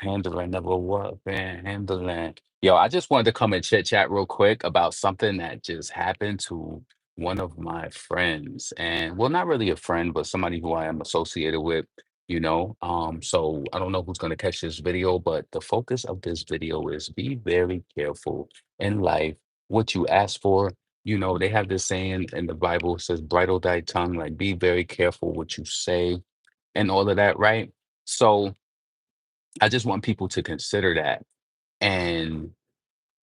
handling of a what been handling. Yo, I just wanted to come and chit chat real quick about something that just happened to one of my friends. And well, not really a friend, but somebody who I am associated with, So I don't know who's gonna catch this video, but the focus of this video is be very careful in life what you ask for. They have this saying in the Bible, it says bridle thy tongue, like be very careful what you say and all of that, right? So I just want people to consider that. And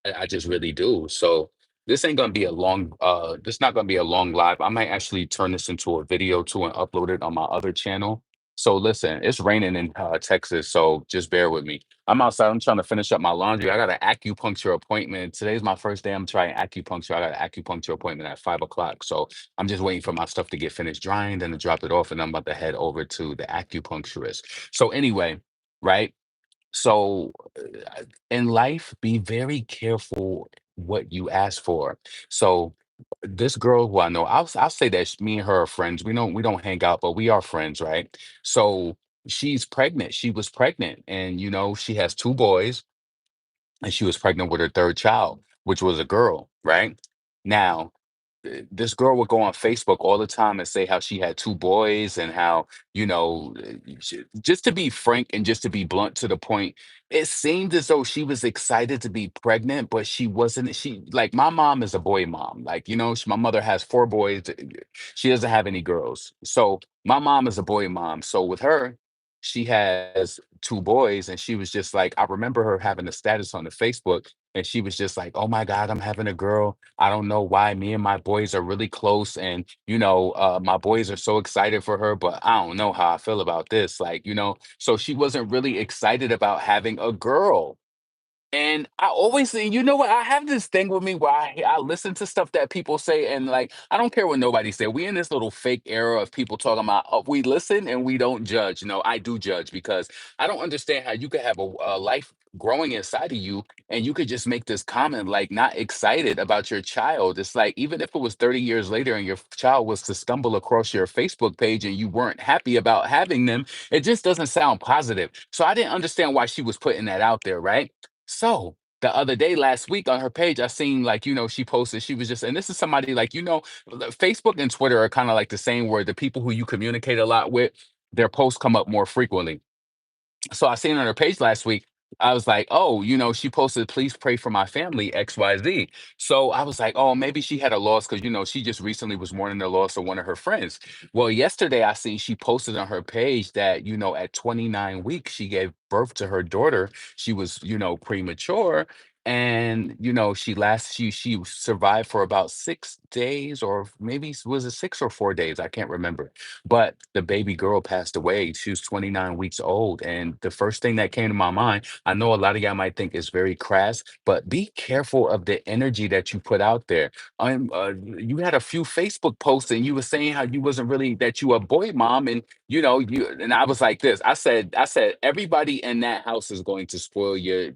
I just really do. So this ain't gonna be a long this not gonna be a long live. I might actually turn this into a video too and upload it on my other channel. So listen, it's raining in Texas, so just bear with me. I'm outside, I'm trying to finish up my laundry. I got an acupuncture appointment. Today's my first day. I'm trying acupuncture. I got an acupuncture appointment at 5 o'clock. So I'm just waiting for my stuff to get finished drying, then to drop it off, and I'm about to head over to the acupuncturist. So anyway, right? So, in life, be very careful what you ask for. So, this girl who I know, I'll say that me and her are friends. We don't hang out, but we are friends, right? So she's pregnant. She was pregnant, and she has two boys, and she was pregnant with her third child, which was a girl, right? Now, this girl would go on Facebook all the time and say how she had two boys and how, just to be frank and just to be blunt to the point, it seemed as though she was excited to be pregnant, but she wasn't. She, like, my mom is a boy mom. Like, my mother has four boys. She doesn't have any girls. So my mom is a boy mom. So with her, she has two boys, and she was just like, I remember her having a status on the Facebook, and she was just like, "Oh my God, I'm having a girl. I don't know why me and my boys are really close, and my boys are so excited for her, but I don't know how I feel about this." Like, so she wasn't really excited about having a girl. And I always say, you know what? I have this thing with me where I listen to stuff that people say, and like I don't care what nobody say. We in this little fake era of people talking about we listen and we don't judge. No, I do judge because I don't understand how you could have a life growing inside of you and you could just make this comment like not excited about your child. It's like even if it was 30 years later and your child was to stumble across your Facebook page and you weren't happy about having them, it just doesn't sound positive. So I didn't understand why she was putting that out there, right? So the other day, last week on her page, I seen like, she posted, she was just, and this is somebody like, Facebook and Twitter are kind of like the same where the people who you communicate a lot with, their posts come up more frequently. So I seen on her page last week. I was like, oh, she posted, please pray for my family, XYZ. So I was like, oh, maybe she had a loss because, she just recently was mourning the loss of one of her friends. Well, yesterday I seen she posted on her page that, at 29 weeks, she gave birth to her daughter. She was, premature. And she survived for about 6 days, or maybe was it 6 or 4 days? I can't remember, but the baby girl passed away. She was 29 weeks old. And the first thing that came to my mind, I know a lot of y'all might think is very crass, but be careful of the energy that you put out there. You had a few Facebook posts and you were saying how you wasn't really that you a boy mom, and and I was like this. I said everybody in that house is going to spoil your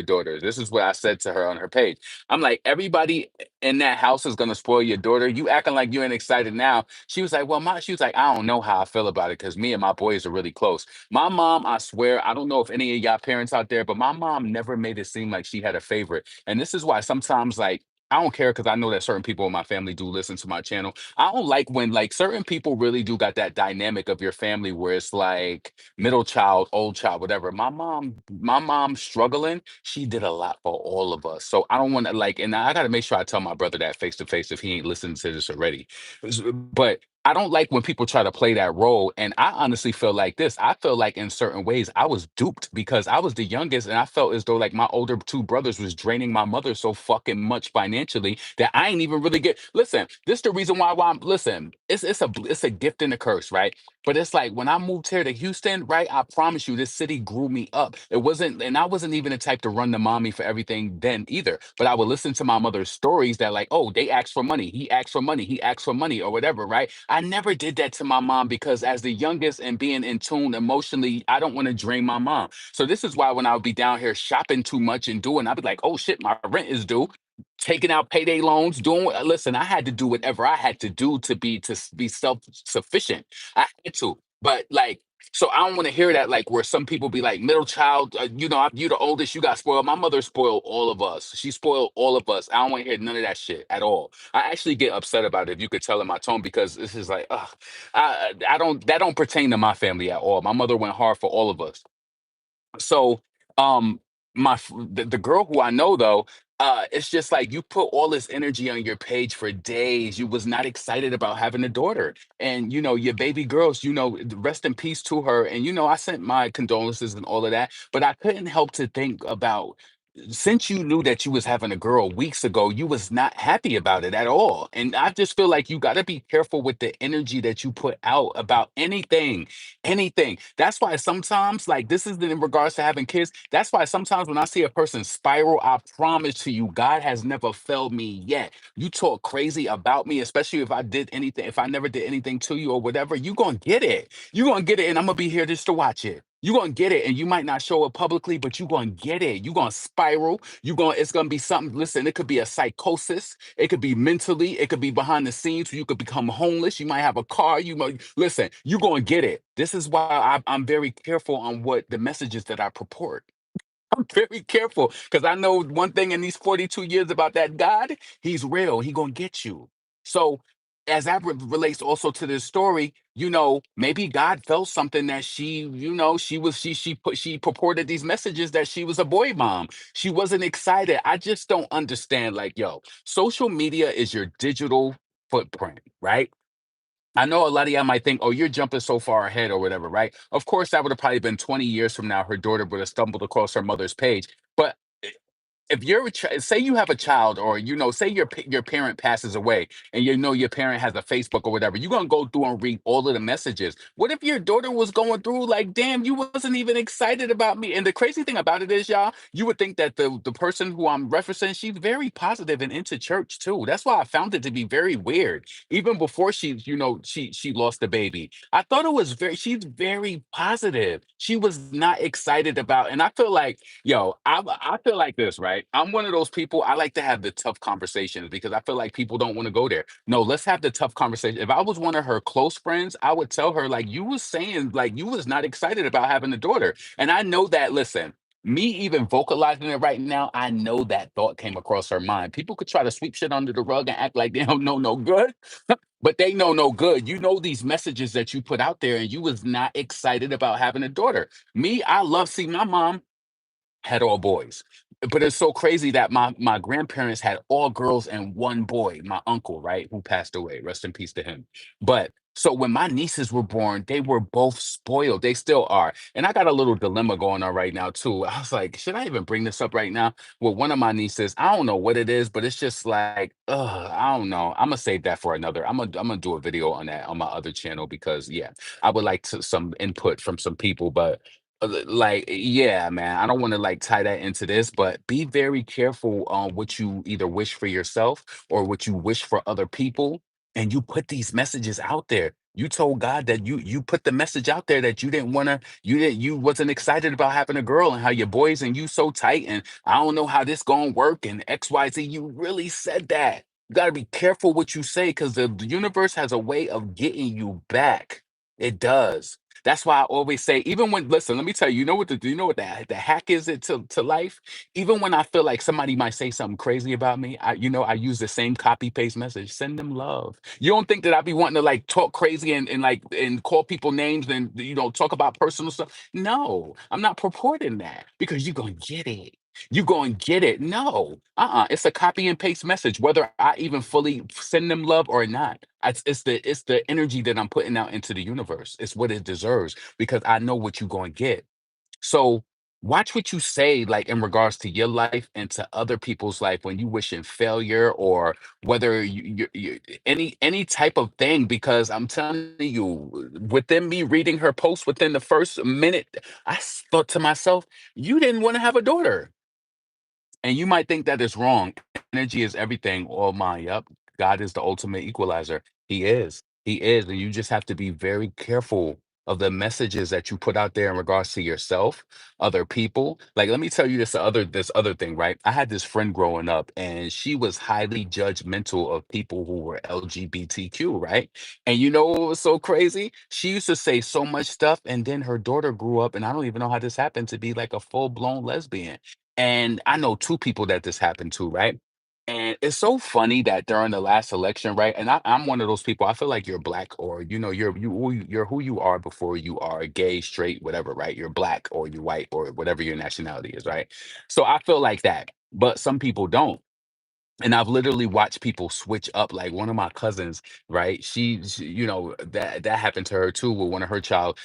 daughter. This is what I said to her on her page. I'm like, everybody in that house is gonna spoil your daughter. You acting like you ain't excited now. She was like, well, she was like, I don't know how I feel about it because me and my boys are really close. My mom, I swear, I don't know if any of y'all parents out there, but my mom never made it seem like she had a favorite. And this is why sometimes, like, I don't care because I know that certain people in my family do listen to my channel. I don't like when like certain people really do got that dynamic of your family where it's like middle child, old child, whatever. My mom struggling, she did a lot for all of us. So I don't want to like, and I got to make sure I tell my brother that face to face if he ain't listening to this already. But I don't like when people try to play that role. And I honestly feel like this. I feel like in certain ways I was duped because I was the youngest and I felt as though like my older two brothers was draining my mother so fucking much financially that I ain't even really get listen, this is the reason why I'm listen, it's a gift and a curse, right? But it's like when I moved here to Houston, right? I promise you, this city grew me up. It wasn't, and I wasn't even the type to run to mommy for everything then either. But I would listen to my mother's stories that, like, oh, they asked for money, he asked for money, he asked for money, or whatever, right? I never did that to my mom because as the youngest and being in tune emotionally, I don't want to drain my mom. So this is why when I would be down here shopping too much and doing, I'd be like, oh shit, my rent is due, taking out payday loans, listen, I had to do whatever I had to do to be self-sufficient. I had to. But like So I don't want to hear that, like where some people be like, middle child, you the oldest, you got spoiled. My mother spoiled all of us. She spoiled all of us. I don't want to hear none of that shit at all. I actually get upset about it, if you could tell in my tone, because this is like, I don't, that don't pertain to my family at all. My mother went hard for all of us. So, um, the girl who I know though, it's just like you put all this energy on your page for days. You was not excited about having a daughter, and your baby girls. Rest in peace to her. And I sent my condolences and all of that, but I couldn't help to think about, since you knew that you was having a girl weeks ago, you was not happy about it at all. And I just feel like you got to be careful with the energy that you put out about anything. That's why sometimes, like, this is in regards to having kids. That's why sometimes when I see a person spiral, I promise to you, God has never failed me yet. You talk crazy about me, especially if I did anything, if I never did anything to you or whatever, you gonna get it. You gonna get it, and I'm gonna be here just to watch it. You gonna get it, and you might not show it publicly, but you gonna get it. You gonna spiral. It's gonna be something. Listen, it could be a psychosis. It could be mentally. It could be behind the scenes. You could become homeless. You might have a car. You might listen. You gonna get it. This is why I'm very careful on what the messages that I purport. I'm very careful because I know one thing in these 42 years about that God, he's real. He gonna get you. So as that relates also to this story, maybe God felt something that she purported these messages that she was a boy mom. She wasn't excited. I just don't understand. Like, yo, social media is your digital footprint, right? I know a lot of y'all might think, oh, you're jumping so far ahead or whatever, right? Of course, that would have probably been 20 years from now. Her daughter would have stumbled across her mother's page. But if you're say you have a child, or say your parent passes away, and your parent has a Facebook or whatever, you're gonna go through and read all of the messages. What if your daughter was going through like, damn, you wasn't even excited about me? And the crazy thing about it is, y'all, you would think that the person who I'm referencing, she's very positive and into church too. That's why I found it to be very weird. Even before she lost the baby, I thought it was she's very positive. She was not excited about, and I feel like, yo, I feel like this, right? I'm one of those people. I like to have the tough conversations because I feel like people don't want to go there. No, let's have the tough conversation. If I was one of her close friends, I would tell her, like, you was saying, like, you was not excited about having a daughter. And I know that, listen, me even vocalizing it right now, I know that thought came across her mind. People could try to sweep shit under the rug and act like they don't know no good, but they know no good. These messages that you put out there, and you was not excited about having a daughter. Me, I love seeing my mom had all boys. But it's so crazy that my grandparents had all girls and one boy, my uncle, right, who passed away. Rest in peace to him. But so when my nieces were born, they were both spoiled. They still are. And I got a little dilemma going on right now too. I was like, should I even bring this up right now? With one of my nieces, I don't know what it is, but it's just like, I don't know. I'm gonna save that for another. I'm gonna do a video on that on my other channel, because yeah, I would like some input from some people. But like, yeah, man, I don't want to like tie that into this, but be very careful on what you either wish for yourself or what you wish for other people. And you put these messages out there. You told God that you put the message out there that you didn't want to, you wasn't excited about having a girl, and how your boys and you so tight, and I don't know how this gonna work, and XYZ. You really said that. You got to be careful what you say, because the universe has a way of getting you back. It does. That's why I always say, even when, listen, let me tell you, you know what the hack is it to life? Even when I feel like somebody might say something crazy about me, I use the same copy paste message. Send them love. You don't think that I be wanting to like talk crazy and like and call people names and talk about personal stuff? No, I'm not purporting that, because you're gonna get it. You go and get it. No, it's a copy and paste message, whether I even fully send them love or not. It's the energy that I'm putting out into the universe. It's what it deserves, because I know what you're going to get. So watch what you say, like in regards to your life and to other people's life, when you wish in failure, or whether any type of thing. Because I'm telling you, within me reading her post, within the first minute, thought to myself, you didn't want to have a daughter. And you might think that is wrong. Energy is everything. Oh my, yep. God is the ultimate equalizer. He is. He is. And you just have to be very careful of the messages that you put out there in regards to yourself, other people. Like, let me tell you this other thing, right? I had this friend growing up, and she was highly judgmental of people who were LGBTQ, right? And you know what was so crazy? She used to say so much stuff, and then her daughter grew up, and I don't even know how this happened, to be like a full-blown lesbian. And I know two people that this happened to, right? And it's so funny that during the last election, right? And I'm one of those people. I feel like you're black, or you're who you are before you are gay, straight, whatever, right? You're black or you're white or whatever your nationality is, right? So I feel like that, but some people don't. And I've literally watched people switch up. Like one of my cousins, right? That happened to her too with one of her child,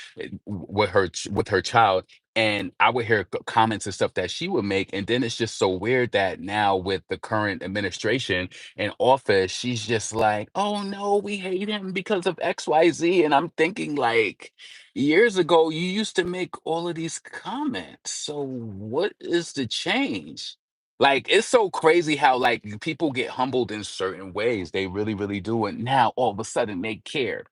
with her child. And I would hear comments and stuff that she would make, and then it's just so weird that now with the current administration in office, she's just like, "Oh no, we hate him because of XYZ." And I'm thinking, like, years ago, you used to make all of these comments. So what is the change? Like, it's so crazy how, like, people get humbled in certain ways. They really, really do, and now all of a sudden they care.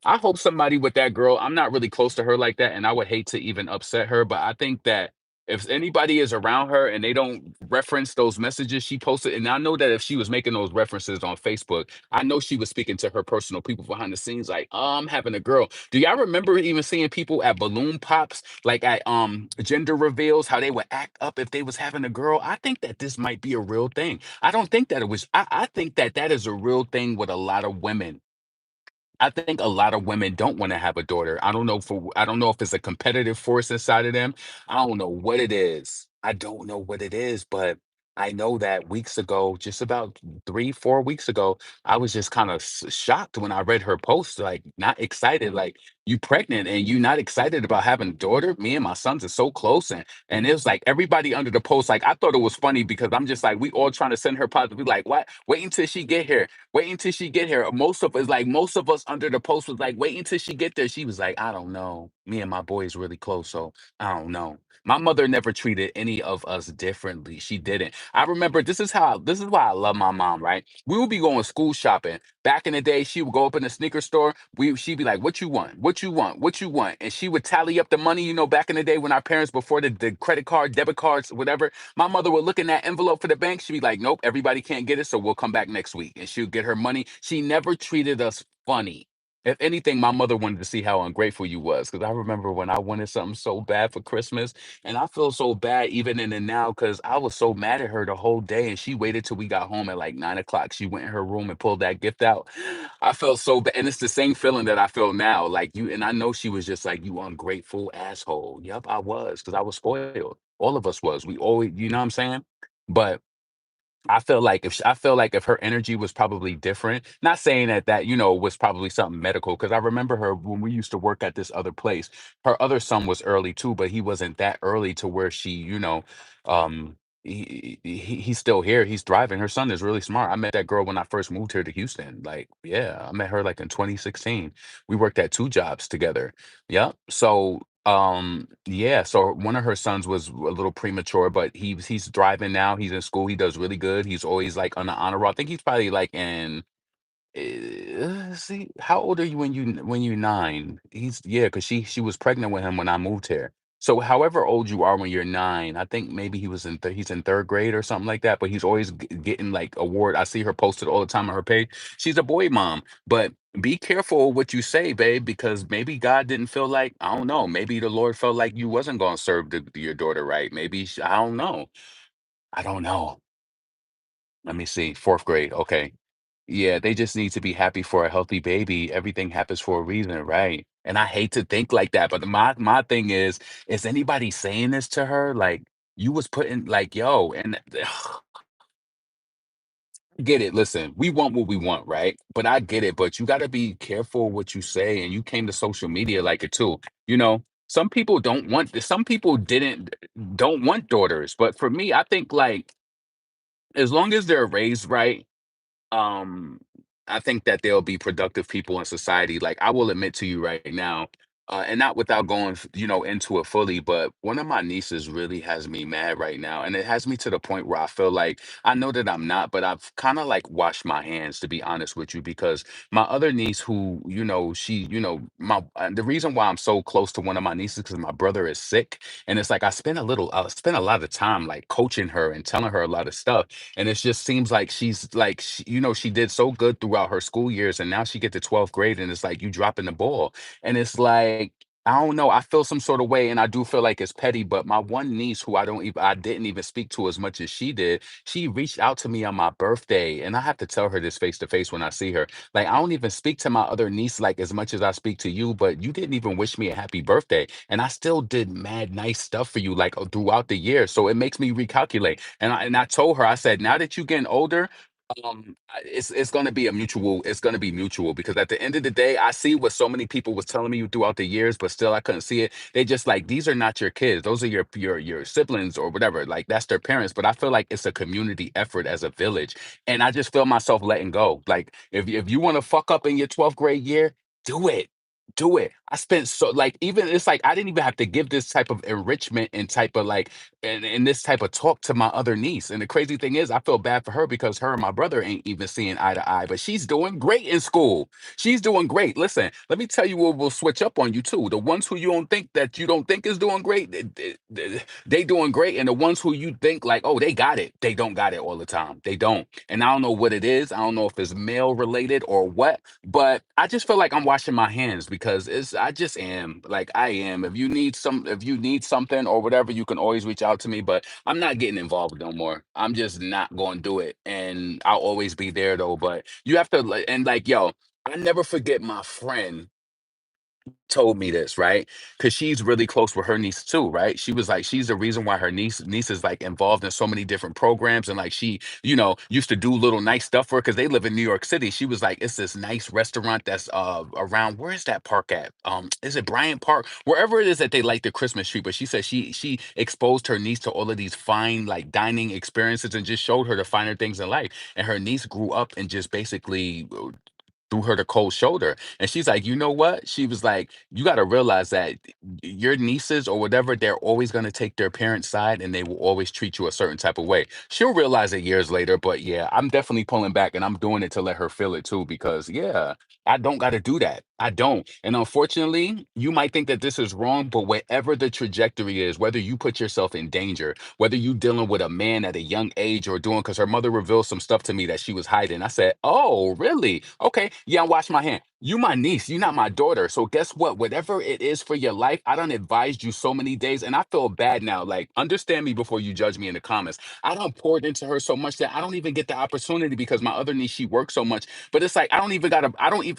I hope somebody with that girl, I'm not really close to her like that, and I would hate to even upset her, but I think that if anybody is around her and they don't reference those messages she posted, and I know that if she was making those references on Facebook, I know she was speaking to her personal people behind the scenes, like, I'm having a girl. Do y'all remember even seeing people at balloon pops, like at gender reveals, how they would act up if they was having a girl? I think that this might be a real thing. I don't think that it was. I think that that is a real thing with a lot of women. I think a lot of women don't want to have a daughter. I don't know if it's a competitive force inside of them. I don't know what it is. I don't know what it is, but I know that weeks ago, just about 3, 4 weeks ago, I was just kind of shocked when I read her post, like not excited, like, you pregnant and you not excited about having a daughter? Me and my sons are so close. And it was like everybody under the post, like I thought it was funny because I'm just like, we all trying to send her positive. We like, what? Wait until she get here. Wait until she get here. Most of us under the post was like, wait until she get there. She was like, I don't know. Me and my boy is really close, so I don't know. My mother never treated any of us differently. She didn't. I remember this is why I love my mom, right? We would be going school shopping. Back in the day, she would go up in the sneaker store. She'd be like, what you want? What you want? What you want? And she would tally up the money, back in the day when our parents, before the credit card, debit cards, whatever, my mother would look in that envelope for the bank. She'd be like, nope, everybody can't get it, so we'll come back next week. And she would get her money. She never treated us funny. If anything, my mother wanted to see how ungrateful you was. Because I remember when I wanted something so bad for Christmas, and I feel so bad even in the now because I was so mad at her the whole day, and she waited till we got home at like 9 o'clock. She went in her room and pulled that gift out. I felt so bad, and it's the same feeling that I feel now. Like you, and I know she was just like, "You ungrateful asshole." Yep, I was, because I was spoiled. All of us was. We always, you know what I'm saying? But I feel like if her energy was probably different, not saying that was probably something medical, because I remember her when we used to work at this other place. Her other son was early too, but he wasn't that early to where um, he's still here. He's thriving. Her son is really smart. I met that girl when I first moved here to Houston. Like, yeah, I met her like in 2016. We worked at two jobs together. Yeah. So one of her sons was a little premature, but he's thriving now. He's in school. He does really good. He's always like on the honor roll. I think he's probably like in see, how old are you when you 9? He's yeah, because she was pregnant with him when I moved here. So however old you are when you're 9, I think maybe he's in third grade or something like that. But he's always getting like award. I see her posted all the time on her page. She's a boy mom, but be careful what you say, babe, because maybe God didn't feel like, I don't know. Maybe the Lord felt like you wasn't gonna serve your daughter right. Maybe I don't know. I don't know. Let me see. Fourth grade. Okay. Yeah, they just need to be happy for a healthy baby. Everything happens for a reason, right? And I hate to think like that, but my thing is anybody saying this to her? Like, you was putting like, yo, and get it. Listen, we want what we want, right? But I get it, but you got to be careful what you say. And you came to social media like it too. Some people don't want this. Some people don't want daughters. But for me, I think like as long as they're raised right, um, I think that they'll be productive people in society. Like I will admit to you right now. And not without going, into it fully, but one of my nieces really has me mad right now, and it has me to the point where I feel like I know that I'm not, but I've kind of like washed my hands, to be honest with you, because my other niece, who the reason why I'm so close to one of my nieces because my brother is sick, and it's like I spend a lot of time like coaching her and telling her a lot of stuff, and it just seems like she's like she did so good throughout her school years, and now she get to 12th grade, and it's like you dropping the ball, and it's like, I don't know. I feel some sort of way, and I do feel like it's petty. But my one niece, who I didn't even speak to as much as she did, she reached out to me on my birthday, and I have to tell her this face to face when I see her. Like, I don't even speak to my other niece like as much as I speak to you, but you didn't even wish me a happy birthday, and I still did mad nice stuff for you like throughout the year. So it makes me recalculate. And I told her, I said, now that you're getting older, it's going to be it's going to be mutual, because at the end of the day, I see what so many people was telling me throughout the years, but still I couldn't see it. They just like, these are not your kids, those are your siblings or whatever, like that's their parents. But I feel like it's a community effort as a village, and I just feel myself letting go. Like, if you want to fuck up in your 12th grade year, do it. Do it. I spent so, like, even it's like I didn't even have to give this type of enrichment and type of like and this type of talk to my other niece. And the crazy thing is, I feel bad for her because her and my brother ain't even seeing eye to eye, but she's doing great in school. She's doing great. Listen, let me tell you what will switch up on you too. The ones who you don't think is doing great, they doing great. And the ones who you think like, oh, they got it, they don't got it all the time. They don't. And I don't know what it is. I don't know if it's male related or what, but I just feel like I'm washing my hands because I just am, like, I am. If you need something or whatever, you can always reach out to me, but I'm not getting involved no more. I'm just not going to do it. And I'll always be there though, but you have to and like, yo, I never forget my friend told me this, right? Because she's really close with her niece too, right? She was like, she's the reason why her niece is like involved in so many different programs, and like she, used to do little nice stuff for her because they live in New York City. She was like, it's this nice restaurant that's around, where is that park at? Is it Bryant Park? Wherever it is that they like the Christmas tree. But she said she exposed her niece to all of these fine like dining experiences and just showed her the finer things in life. And her niece grew up and just basically threw her the cold shoulder. And she's like, you know what? She was like, you got to realize that your nieces or whatever, they're always going to take their parents' side and they will always treat you a certain type of way. She'll realize it years later, but yeah, I'm definitely pulling back, and I'm doing it to let her feel it too, because yeah, I don't got to do that. I don't. And unfortunately, you might think that this is wrong, but whatever the trajectory is, whether you put yourself in danger, whether you dealing with a man at a young age or doing, because her mother revealed some stuff to me that she was hiding. I said, oh, really? Okay. Yeah, wash my hand. You my niece, you not my daughter. So guess what? Whatever it is for your life, I done advised you so many days, and I feel bad now. Like, understand me before you judge me in the comments. I don't poured into her so much that I don't even get the opportunity, because my other niece, she works so much. But it's like I don't even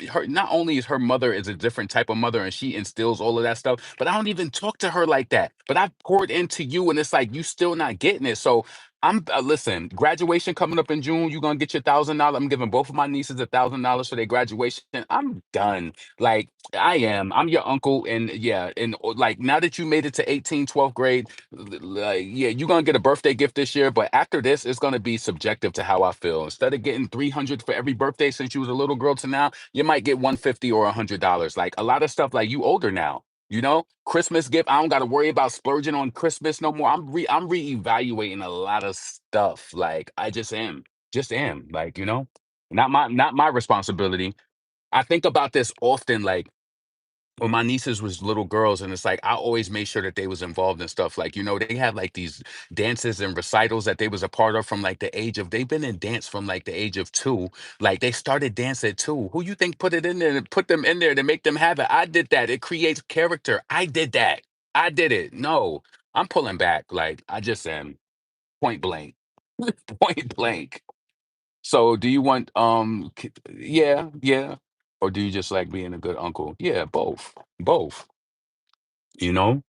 her not only is her mother is a different type of mother and she instills all of that stuff, but I don't even talk to her like that. But I've poured into you, and it's like you still not getting it. So I'm listen, graduation coming up in June. You're gonna get your $1,000. I'm giving both of my nieces $1,000 for their graduation. I'm done. Like, I am. I'm your uncle, and yeah, and like, now that you made it to 18, 12th grade, like, yeah, you're gonna get a birthday gift this year. But after this, it's gonna be subjective to how I feel. Instead of getting 300 for every birthday since you was a little girl to now, you might get 150 or $100. Like, a lot of stuff, like, you older now. Christmas gift. I don't got to worry about splurging on Christmas no more. I'm reevaluating a lot of stuff. Like, I just am. Like, not my responsibility. I think about this often. Like, when my nieces was little girls, and it's like I always made sure that they was involved in stuff. Like, they had like these dances and recitals that they was a part of from like the age of, they've been in dance from like the age of 2. Like, they started dance at 2. Who you think put it in there and put them in there to make them have it? I did that. It creates character. I did that. I did it. No, I'm pulling back. Like, I just am, point blank. Point blank. So do you want yeah, yeah. Or do you just like being a good uncle? Yeah, both. Both. you know?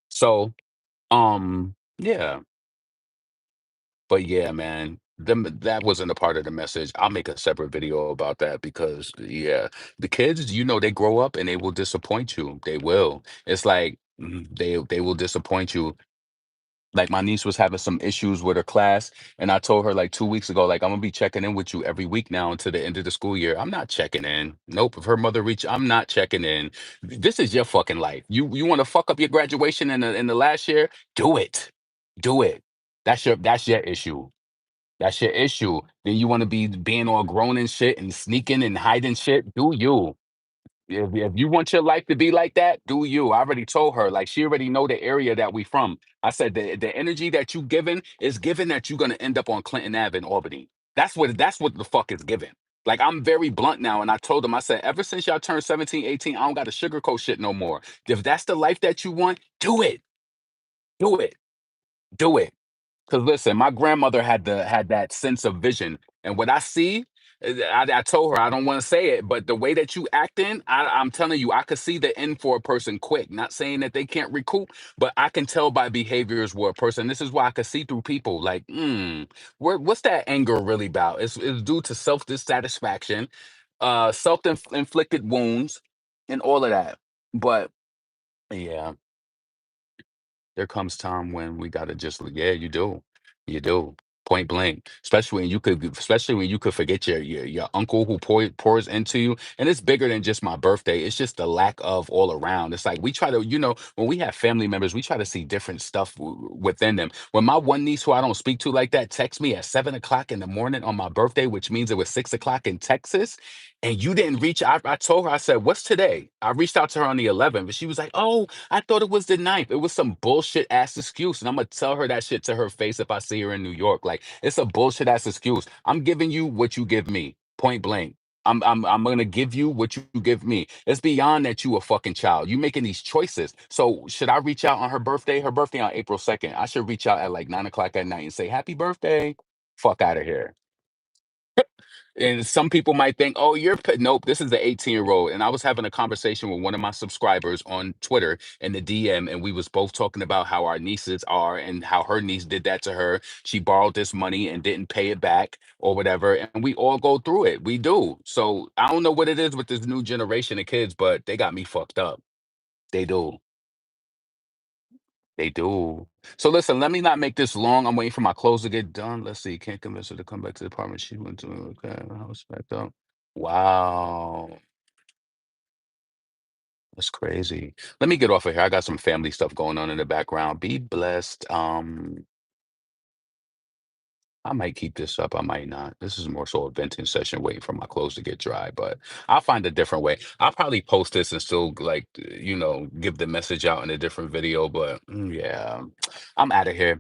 So, yeah, but yeah, man, that wasn't a part of the message. I'll make a separate video about that because, yeah, the kids, they grow up and they will disappoint you. They will. It's like, they will disappoint you. Like my niece was having some issues with her class, and I told her like 2 weeks ago, like I'm gonna be checking in with you every week now until the end of the school year. I'm not checking in. Nope. If her mother reach, I'm not checking in. This is your fucking life. You want to fuck up your graduation in the last year? Do it. Do it. That's your issue. That's your issue. Then you want to be being all grown and shit and sneaking and hiding shit. Do you? If you want your life to be like that, do you? I already told her, like she already know the area that we from. I said the energy that you giving is given that you're gonna end up on Clinton Ave in Albany. That's what the fuck is given. Like I'm very blunt now, and I told them, I said, ever since y'all turned 17, 18, I don't got to sugarcoat shit no more. If that's the life that you want, do it. Do it. Do it. Because listen, my grandmother had that sense of vision, and what I see, I told her I don't want to say it, but the way that you acting, I'm telling you, I could see the end for a person quick. Not saying that they can't recoup, but I can tell by behaviors where a person. This is why I can see through people. Like, what's that anger really about? It's due to self dissatisfaction, self inflicted wounds, and all of that. But yeah, there comes time when we gotta just yeah, you do. You do. Point blank. Especially when you could forget your uncle who pours into you. And it's bigger than just my birthday. It's just the lack of all around. It's like we try to, when we have family members, we try to see different stuff within them. When my one niece who I don't speak to like that texts me at 7 o'clock in the morning on my birthday, which means it was 6 o'clock in Texas, and you didn't reach out. I told her, I said, what's today? I reached out to her on the 11th, but she was like, oh, I thought it was the ninth. It was some bullshit ass excuse. And I'm gonna tell her that shit to her face if I see her in New York. Like, it's a bullshit ass excuse. I'm giving you what you give me. Point blank. I'm gonna give you what you give me. It's beyond that you a fucking child. You making these choices. So should I reach out on her birthday? Her birthday on April 2nd. I should reach out at like 9 o'clock at night and say, happy birthday. Fuck out of here. And some people might think, oh, nope, this is the 18-year-old. And I was having a conversation with one of my subscribers on Twitter in the DM, and we was both talking about how our nieces are and how her niece did that to her. She borrowed this money and didn't pay it back or whatever. And we all go through it. We do. So I don't know what it is with this new generation of kids, but they got me fucked up. They do. They do. So listen, let me not make this long. I'm waiting for my clothes to get done. Let's see. Can't convince her to come back to the apartment. She went to okay. House backed up. Wow. That's crazy. Let me get off of here. I got some family stuff going on in the background. Be blessed. I might keep this up. I might not. This is more so a venting session, waiting for my clothes to get dry, but I'll find a different way. I'll probably post this and still like, give the message out in a different video, but yeah, I'm out of here.